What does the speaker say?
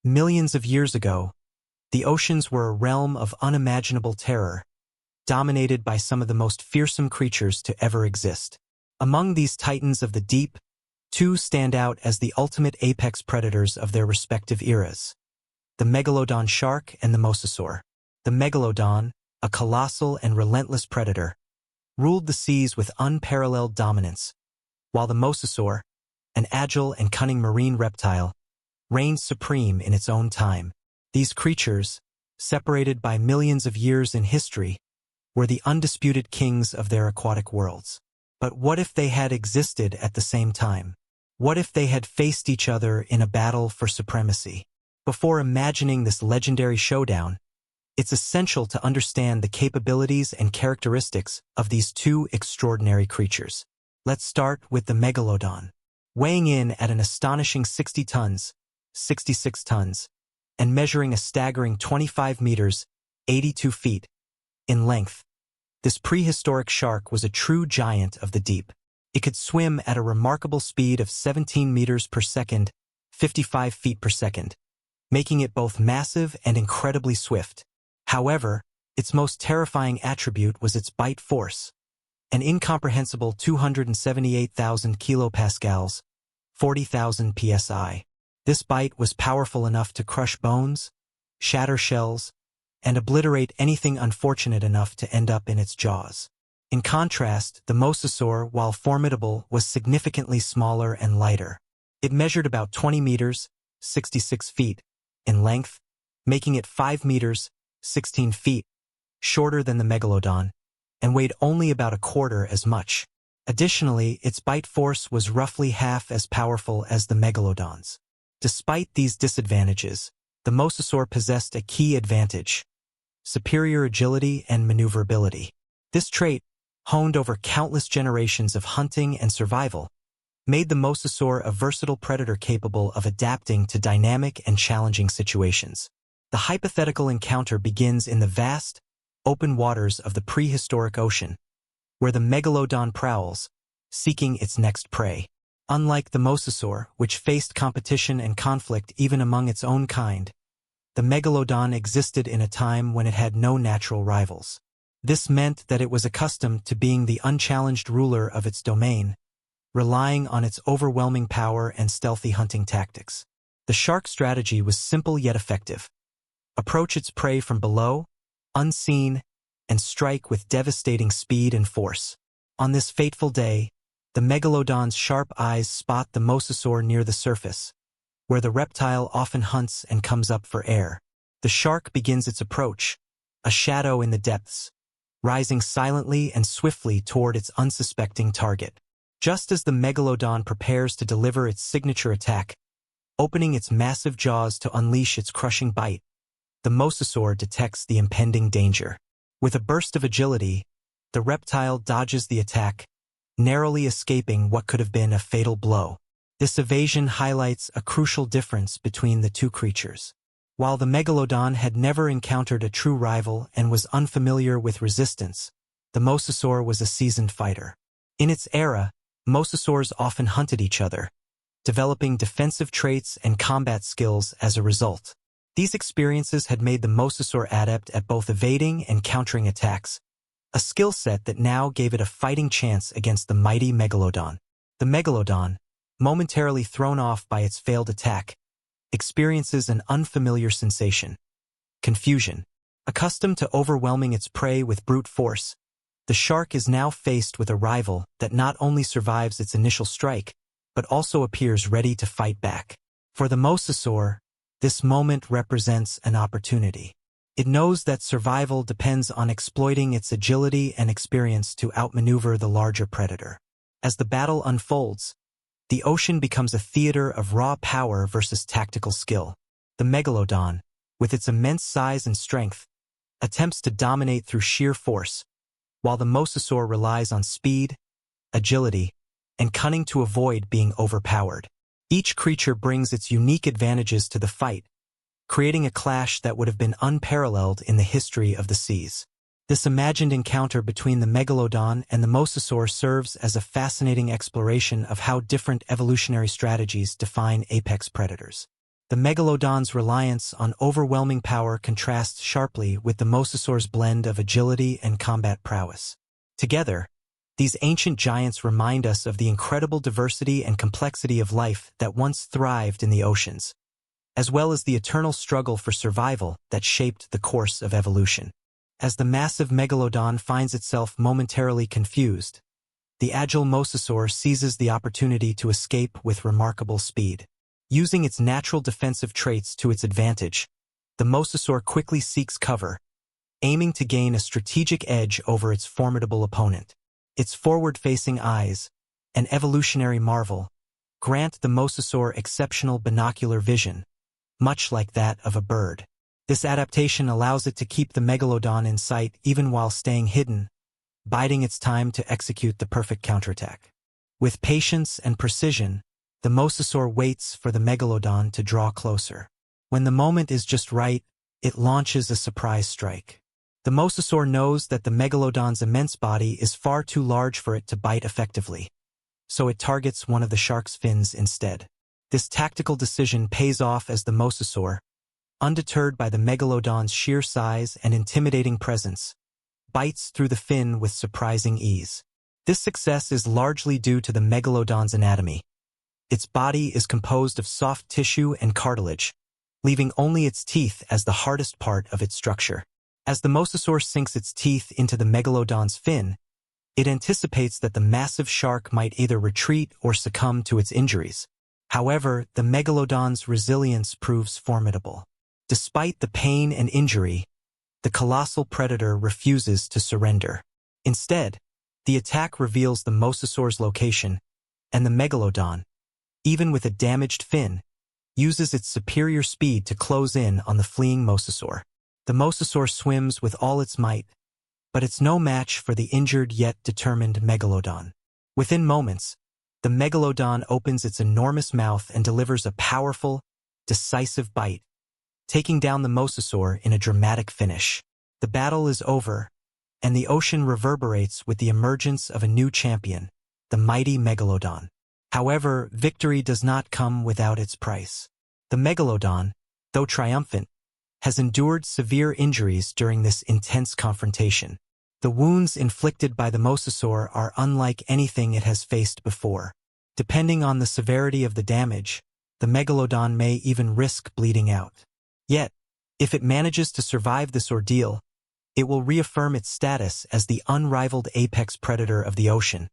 Millions of years ago, the oceans were a realm of unimaginable terror, dominated by some of the most fearsome creatures to ever exist. Among these titans of the deep, two stand out as the ultimate apex predators of their respective eras: the Megalodon shark and the mosasaur. The Megalodon, a colossal and relentless predator, ruled the seas with unparalleled dominance, while the mosasaur, an agile and cunning marine reptile, reigned supreme in its own time. These creatures, separated by millions of years in history, were the undisputed kings of their aquatic worlds. But what if they had existed at the same time? What if they had faced each other in a battle for supremacy? Before imagining this legendary showdown, it's essential to understand the capabilities and characteristics of these two extraordinary creatures. Let's start with the Megalodon. Weighing in at an astonishing 60 tons, 66 tons, and measuring a staggering 25 meters, 82 feet, in length, this prehistoric shark was a true giant of the deep. It could swim at a remarkable speed of 17 meters per second, 55 feet per second, making it both massive and incredibly swift. However, its most terrifying attribute was its bite force, an incomprehensible 278,000 kilopascals, 40,000 psi. This bite was powerful enough to crush bones, shatter shells, and obliterate anything unfortunate enough to end up in its jaws. In contrast, the mosasaur, while formidable, was significantly smaller and lighter. It measured about 20 meters, 66 feet, in length, making it 5 meters, 16 feet, shorter than the Megalodon, and weighed only about a quarter as much. Additionally, its bite force was roughly half as powerful as the Megalodon's. Despite these disadvantages, the mosasaur possessed a key advantage: superior agility and maneuverability. This trait, honed over countless generations of hunting and survival, made the mosasaur a versatile predator capable of adapting to dynamic and challenging situations. The hypothetical encounter begins in the vast, open waters of the prehistoric ocean, where the Megalodon prowls, seeking its next prey. Unlike the mosasaur, which faced competition and conflict even among its own kind, the Megalodon existed in a time when it had no natural rivals. This meant that it was accustomed to being the unchallenged ruler of its domain, relying on its overwhelming power and stealthy hunting tactics. The shark's strategy was simple yet effective: approach its prey from below, unseen, and strike with devastating speed and force. On this fateful day, the Megalodon's sharp eyes spot the mosasaur near the surface, where the reptile often hunts and comes up for air. The shark begins its approach, a shadow in the depths, rising silently and swiftly toward its unsuspecting target. Just as the Megalodon prepares to deliver its signature attack, opening its massive jaws to unleash its crushing bite, the mosasaur detects the impending danger. With a burst of agility, the reptile dodges the attack, narrowly escaping what could have been a fatal blow. This evasion highlights a crucial difference between the two creatures. While the Megalodon had never encountered a true rival and was unfamiliar with resistance, the mosasaur was a seasoned fighter. In its era, mosasaurs often hunted each other, developing defensive traits and combat skills as a result. These experiences had made the mosasaur adept at both evading and countering attacks, a skill set that now gave it a fighting chance against the mighty Megalodon. The Megalodon, momentarily thrown off by its failed attack, experiences an unfamiliar sensation: confusion. Accustomed to overwhelming its prey with brute force, the shark is now faced with a rival that not only survives its initial strike, but also appears ready to fight back. For the mosasaur, this moment represents an opportunity. It knows that survival depends on exploiting its agility and experience to outmaneuver the larger predator. As the battle unfolds, the ocean becomes a theater of raw power versus tactical skill. The Megalodon, with its immense size and strength, attempts to dominate through sheer force, while the mosasaur relies on speed, agility, and cunning to avoid being overpowered. Each creature brings its unique advantages to the fight, creating a clash that would have been unparalleled in the history of the seas. This imagined encounter between the Megalodon and the mosasaur serves as a fascinating exploration of how different evolutionary strategies define apex predators. The Megalodon's reliance on overwhelming power contrasts sharply with the mosasaur's blend of agility and combat prowess. Together, these ancient giants remind us of the incredible diversity and complexity of life that once thrived in the oceans, as well as the eternal struggle for survival that shaped the course of evolution. As the massive Megalodon finds itself momentarily confused, the agile mosasaur seizes the opportunity to escape with remarkable speed. Using its natural defensive traits to its advantage, the mosasaur quickly seeks cover, aiming to gain a strategic edge over its formidable opponent. Its forward-facing eyes, an evolutionary marvel, grant the mosasaur exceptional binocular vision, much like that of a bird. This adaptation allows it to keep the Megalodon in sight even while staying hidden, biding its time to execute the perfect counterattack. With patience and precision, the mosasaur waits for the Megalodon to draw closer. When the moment is just right, it launches a surprise strike. The mosasaur knows that the Megalodon's immense body is far too large for it to bite effectively, so it targets one of the shark's fins instead. This tactical decision pays off as the mosasaur, undeterred by the Megalodon's sheer size and intimidating presence, bites through the fin with surprising ease. This success is largely due to the Megalodon's anatomy. Its body is composed of soft tissue and cartilage, leaving only its teeth as the hardest part of its structure. As the mosasaur sinks its teeth into the Megalodon's fin, it anticipates that the massive shark might either retreat or succumb to its injuries. However, the Megalodon's resilience proves formidable. Despite the pain and injury, the colossal predator refuses to surrender. Instead, the attack reveals the mosasaur's location, and the Megalodon, even with a damaged fin, uses its superior speed to close in on the fleeing mosasaur. The mosasaur swims with all its might, but it's no match for the injured yet determined Megalodon. Within moments, the Megalodon opens its enormous mouth and delivers a powerful, decisive bite, taking down the mosasaur in a dramatic finish. The battle is over, and the ocean reverberates with the emergence of a new champion, the mighty Megalodon. However, victory does not come without its price. The Megalodon, though triumphant, has endured severe injuries during this intense confrontation. The wounds inflicted by the mosasaur are unlike anything it has faced before. Depending on the severity of the damage, the Megalodon may even risk bleeding out. Yet, if it manages to survive this ordeal, it will reaffirm its status as the unrivaled apex predator of the ocean,